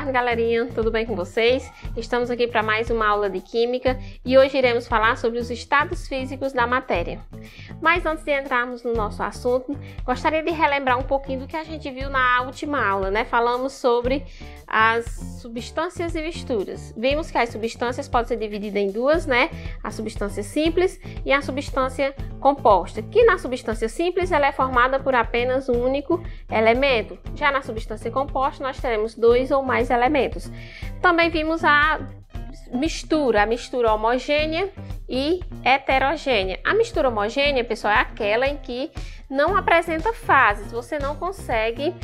tarde, galerinha, tudo bem com vocês? Estamos aqui para mais uma aula de Química e hoje iremos falar sobre os estados físicos da matéria. Mas antes de entrarmos no nosso assunto, gostaria de relembrar um pouquinho do que a gente viu na última aula, né? Falamos sobre as substâncias e misturas. Vimos que as substâncias podem ser divididas em duas, né? A substância simples e a substância composta, que na substância simples ela é formada por apenas um único elemento. Já na substância composta nós teremos dois ou mais elementos. Também vimos a mistura homogênea e heterogênea. A mistura homogênea, pessoal, é aquela em que não apresenta fases, você não consegue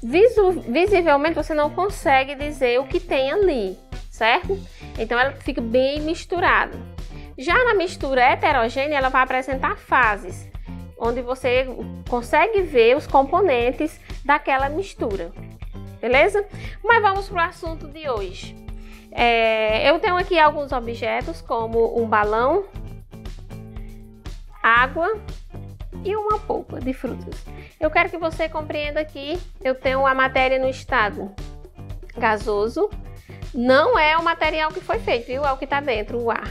visivelmente você não consegue dizer o que tem ali, certo? Então ela fica bem misturada. Já na mistura heterogênea, ela vai apresentar fases, onde você consegue ver os componentes daquela mistura, beleza? Mas vamos para o assunto de hoje. Eu tenho aqui alguns objetos, como um balão, água e uma polpa de frutas. Eu quero que você compreenda que eu tenho a matéria no estado gasoso, não é o material que foi feito, viu? É o que está dentro, o ar.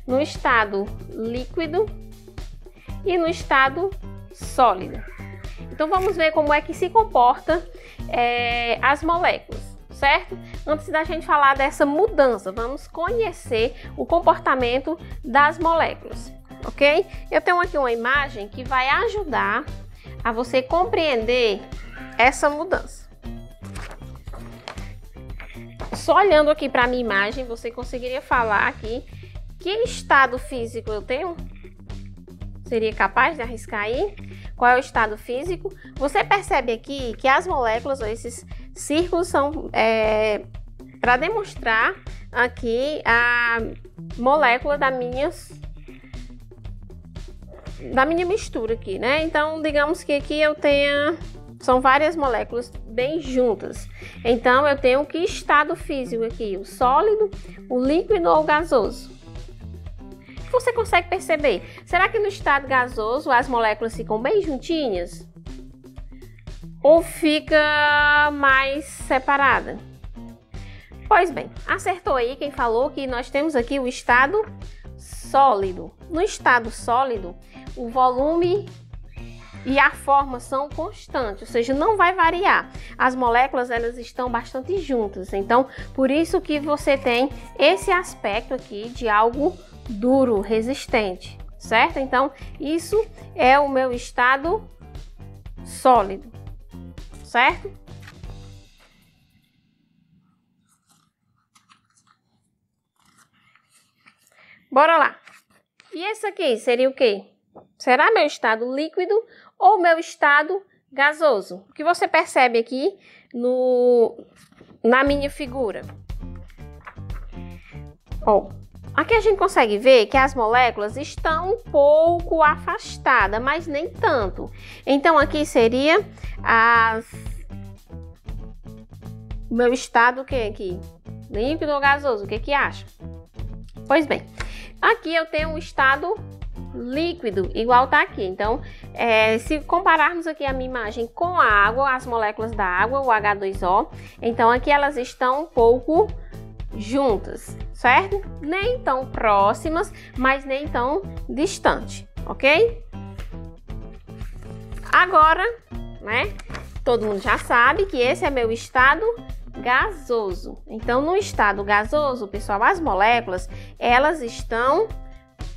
No estado líquido e no estado sólido. Então vamos ver como é que se comporta as moléculas, certo? Antes da gente falar dessa mudança, vamos conhecer o comportamento das moléculas, ok? Eu tenho aqui uma imagem que vai ajudar a você compreender essa mudança. Só olhando aqui para a minha imagem, você conseguiria falar aqui que estado físico eu tenho? Seria capaz de arriscar aí? Qual é o estado físico? Você percebe aqui que as moléculas, esses círculos, são para demonstrar aqui a molécula da minha mistura aqui, né? Então, digamos que aqui eu tenha, são várias moléculas bem juntas. Então, eu tenho que estado físico aqui? O sólido, o líquido ou o gasoso? Você consegue perceber? Será que no estado gasoso as moléculas ficam bem juntinhas? Ou fica mais separada? Pois bem, acertou aí quem falou que nós temos aqui o estado sólido. No estado sólido, o volume e a forma são constantes, ou seja, não vai variar. As moléculas, elas estão bastante juntas, então por isso que você tem esse aspecto aqui de algo duro, resistente, certo? Então isso é o meu estado sólido, certo? Bora lá. E esse aqui seria o quê? Será meu estado líquido ou meu estado gasoso? O que você percebe aqui na minha figura? Aqui a gente consegue ver que as moléculas estão um pouco afastadas, mas nem tanto. Então aqui seria o meu estado o que aqui? Líquido ou gasoso? O que acha? Pois bem, aqui eu tenho um estado líquido, igual tá aqui. Então, se compararmos aqui a minha imagem com a água, as moléculas da água, o H2O, então aqui elas estão um pouco juntas, certo? Nem tão próximas, mas nem tão distante, ok? Agora, né, todo mundo já sabe que esse é meu estado gasoso. Então, no estado gasoso, pessoal, as moléculas, elas estão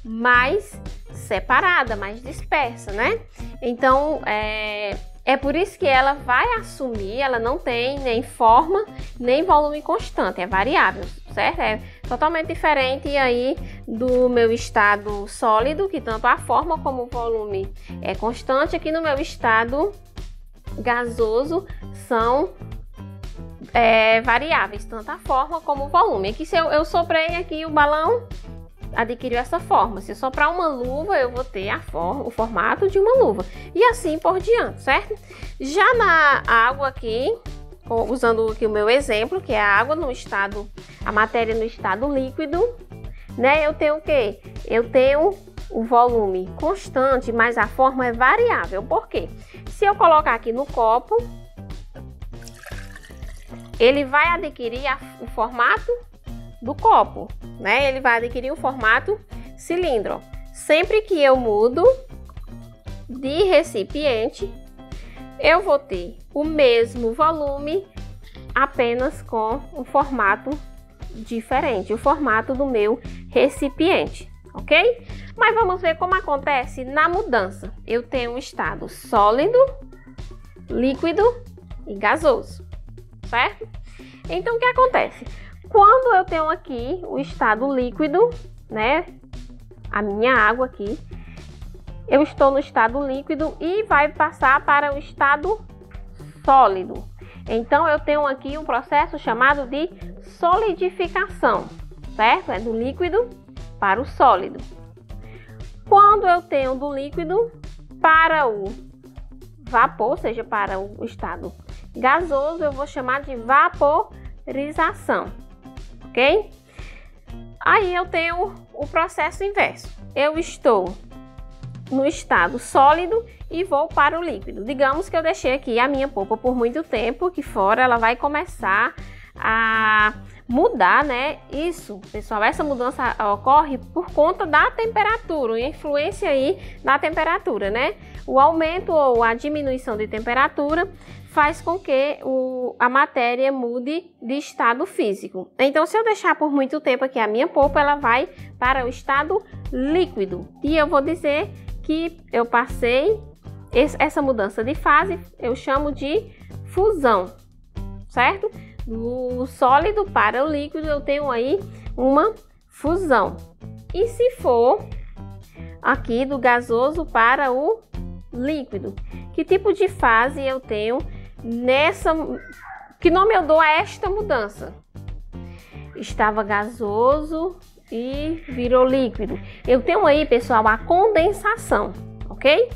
mais separada, mais dispersa, né? Então, é por isso que ela vai assumir, ela não tem nem forma, nem volume constante, é variável, certo? É totalmente diferente aí do meu estado sólido, que tanto a forma como o volume é constante. Aqui no meu estado gasoso são variáveis, tanto a forma como o volume. Aqui se eu soprei aqui o balão, adquiriu essa forma. Se eu soprar uma luva, eu vou ter o formato de uma luva. E assim por diante, certo? Já na água aqui, usando aqui o meu exemplo, que é a água no estado, a matéria no estado líquido, né? Eu tenho o quê? Eu tenho o volume constante, mas a forma é variável. Por quê? Se eu colocar aqui no copo, ele vai adquirir o formato do copo, né? Ele vai adquirir o formato cilindro. Sempre que eu mudo de recipiente, eu vou ter o mesmo volume, apenas com um formato diferente, o formato do meu recipiente, ok? Mas vamos ver como acontece na mudança. Eu tenho um estado sólido, líquido e gasoso, certo? Então, o que acontece? Quando eu tenho aqui o estado líquido, né? A minha água aqui, eu estou no estado líquido e vai passar para o estado sólido. Então, eu tenho aqui um processo chamado de solidificação, certo? É do líquido para o sólido. Quando eu tenho do líquido para o vapor, ou seja, para o estado gasoso, eu vou chamar de vaporização, ok? Aí eu tenho o processo inverso. Eu estou no estado sólido e vou para o líquido. Digamos que eu deixei aqui a minha polpa por muito tempo aqui fora, ela vai começar a mudar, né? Isso, pessoal, essa mudança ocorre por conta da temperatura, uma influência aí na temperatura, né? O aumento ou a diminuição de temperatura faz com que a matéria mude de estado físico. Então, se eu deixar por muito tempo aqui a minha polpa, ela vai para o estado líquido. E eu vou dizer que eu passei essa mudança de fase, eu chamo de fusão, certo? Do sólido para o líquido, eu tenho aí uma fusão. E se for aqui do gasoso para o líquido, que tipo de fase eu tenho nessa? Que nome eu dou a esta mudança? Estava gasoso e virou líquido. Eu tenho aí, pessoal, a condensação, ok?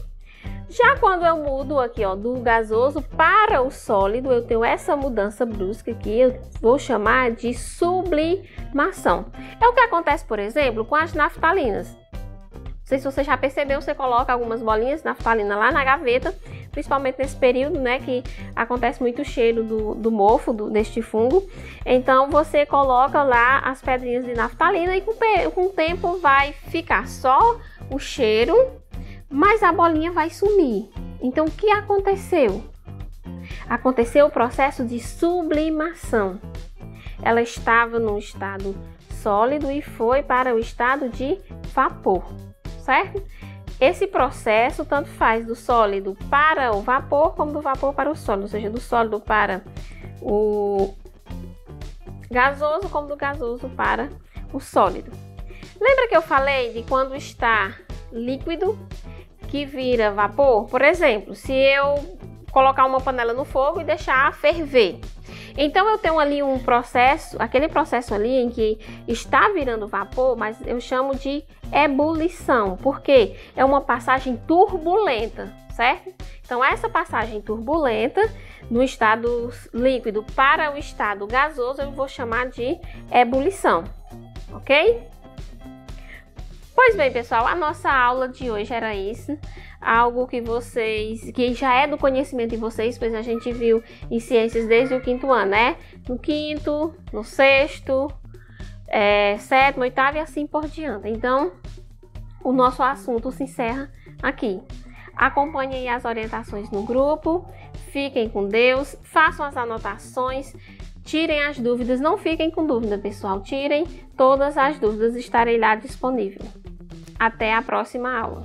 Já quando eu mudo aqui, ó, do gasoso para o sólido, eu tenho essa mudança brusca aqui, eu vou chamar de sublimação. É o que acontece, por exemplo, com as naftalinas. Não sei se você já percebeu, você coloca algumas bolinhas de naftalina lá na gaveta, principalmente nesse período, né, que acontece muito o cheiro do mofo deste fungo. Então, você coloca lá as pedrinhas de naftalina e com o tempo vai ficar só o cheiro, mas a bolinha vai sumir. Então, o que aconteceu? Aconteceu o processo de sublimação. Ela estava no estado sólido e foi para o estado de vapor, certo? Esse processo tanto faz do sólido para o vapor, como do vapor para o sólido, ou seja, do sólido para o gasoso, como do gasoso para o sólido. Lembra que eu falei de quando está líquido que vira vapor? Por exemplo, se eu colocar uma panela no fogo e deixar ferver, então eu tenho ali um processo, aquele processo ali em que está virando vapor, mas eu chamo de ebulição, porque é uma passagem turbulenta, certo? Então essa passagem turbulenta do estado líquido para o estado gasoso eu vou chamar de ebulição, ok? Pois bem, pessoal, a nossa aula de hoje era isso, algo que já é do conhecimento de vocês, pois a gente viu em ciências desde o 5º ano, né? No 5º, no 6º, 7º, 8º e assim por diante. Então, o nosso assunto se encerra aqui. Acompanhem as orientações no grupo, fiquem com Deus, façam as anotações, tirem as dúvidas, não fiquem com dúvida, pessoal, tirem todas as dúvidas, estarei lá disponível. Até a próxima aula.